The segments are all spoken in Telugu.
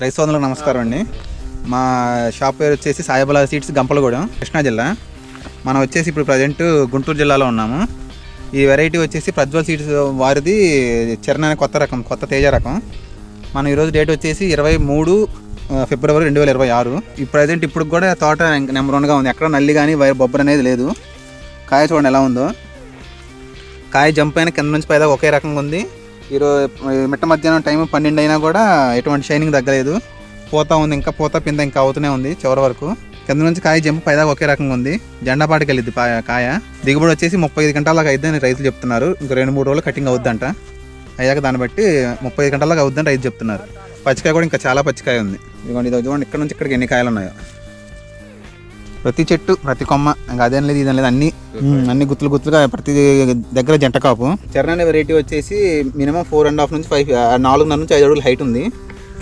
రైతు సోదరులకు నమస్కారం అండి. మా షాప్ పేరు వచ్చేసి సాయిబాబా సీడ్స్, గంపలగూడెం, కృష్ణా జిల్లా. మనం వచ్చేసి ఇప్పుడు ప్రజెంట్ గుంటూరు జిల్లాలో ఉన్నాము. ఈ వెరైటీ వచ్చేసి ప్రజ్వల్ సీడ్స్ వారిది చరణ్ అనే కొత్త రకం, కొత్త తేజ రకం. మనం ఈరోజు డేట్ వచ్చేసి 23 ఫిబ్రవరి 2026. ఈ ప్రజెంట్ ఇప్పుడు కూడా తోట నెంబర్ 1గా ఉంది. ఎక్కడ నల్లి కానీ బొబ్బర్ అనేది లేదు. కాయ చూడండి ఎలా ఉందో. కాయ జంప్ అయిన కింద నుంచి పైదాకా ఒకే రకంగా ఉంది. ఈరోజు మిట్ట మధ్యాహ్నం టైం 12 అయినా కూడా ఎటువంటి షైనింగ్ తగ్గలేదు. పూత ఉంది, ఇంకా పూత పింద ఇంకా అవుతూనే ఉంది చివరి వరకు. కింద నుంచి కాయ జంప్ పైదాకా ఒకే రకంగా ఉంది. జెండాపాటికి వెళ్ళిద్ది కాయ. దిగుబడి వచ్చేసి 35 గంటల దాకా అయిద్దని రైతులు చెప్తున్నారు. ఇంకా 2-3 రోజులు కటింగ్ అవుద్దంట. అయ్యాక దాన్ని బట్టి 35 గంటల దాకా అవుద్దని రైతు చెప్తున్నారు. పచ్చికాయ కూడా ఇంకా చాలా పచ్చికాయ ఉంది. ఇదిగోండి, ఇది చూడండి ఇక్కడ నుంచి ఇక్కడికి ఎన్ని కాయలు ఉన్నాయో. ప్రతి చెట్టు, ప్రతి కొమ్మ, ఇంకా అదేం లేదు ఇదేం లేదు, అన్ని గుత్తులుగా ప్రతి దగ్గర జంట కాపు. చరణ్ అనే వెరైటీ వచ్చేసి మినిమం 4.5 నుంచి 5, 4.5 నుంచి 5 అడుగులు హైట్ ఉంది.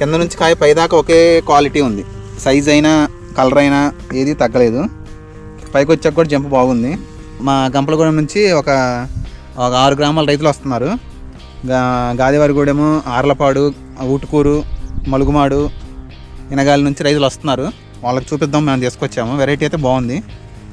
కింద నుంచి కాయ పైదాకా ఒకే క్వాలిటీ ఉంది. సైజ్ అయినా కలర్ అయినా ఏది తగ్గలేదు. పైకి వచ్చాక కూడా జంప్ బాగుంది. మా గంపలగూడెం నుంచి ఒక 6 గ్రామాల రైతులు వస్తున్నారు. గాదివారిగూడెము, ఆర్లపాడు, ఊటుకూరు, మలుగుమాడు, ఇనగాలి నుంచి రైతులు వస్తున్నారు. వాళ్ళకి చూపిద్దాం, మేము తీసుకొచ్చాము. వెరైటీ అయితే బాగుంది.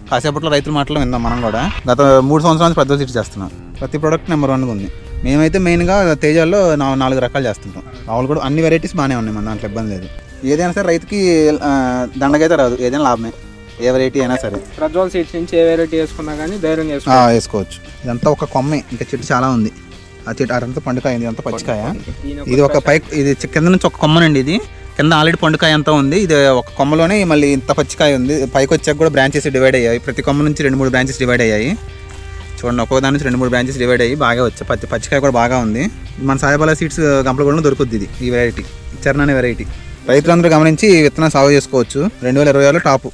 కాసేపట్లో రైతుల మాటలు విందాం మనం కూడా. గత 3 సంవత్సరాల నుంచి ప్రజ్వల్ సీడ్స్ చేస్తున్నాం. ప్రతి ప్రోడక్ట్ నెంబర్ 1గా ఉంది. మేమైతే మెయిన్గా తేజాల్లో 4 రకాలు చేస్తుంటాం. వాళ్ళు కూడా అన్ని వెరైటీస్ బాగానే ఉన్నాయి, మన దాంట్లో ఇబ్బంది లేదు. ఏదైనా సరే రైతుకి దండగైతే రాదు, ఏదైనా లాభమే. ఏ వెరైటీ అయినా సరే ప్రజ్వల్ సీడ్స్ నుంచి ఏ వెరైటీ వేసుకున్నా కానీ ధైర్యం వేసుకోవచ్చు. ఇదంతా ఒక కొమ్మే, ఇంకా చెట్టు చాలా ఉంది. ఆ చెట్టు అదంతా పండుకాయ, ఇదంతా పచ్చికాయ. ఇది ఒక ఇది కింద నుంచి ఒక కొమ్మనండి. ఇది కింద ఆల్రెడీ పండుకాయ అంతా ఉంది. ఇది ఒక కొమ్మలోనే మళ్ళీ ఇంత పచ్చికాయ ఉంది. పైకి వచ్చాక కూడా బ్రాంచెస్ డివైడ్ అయ్యాయి. ప్రతి కొమ్మ నుంచి 2-3 బ్రాంచెస్ డివైడ్ అయ్యాయి. చూడండి, ఒక్కో దాని నుంచి 2-3 బ్రాంచెస్ డివైడ్ అయ్యి బాగా వచ్చాయి. పచ్చికాయ కూడా బాగా ఉంది. మన సాయిబాబా సీడ్స్ గంపలగూడెంలో దొరుకుద్ది ఇది, ఈ వెరైటీ చరణ్ అనే వెరైటీ. రైతులందరూ గమనించి విత్తనం సాగు చేసుకోవచ్చు. 2026లో టాపు.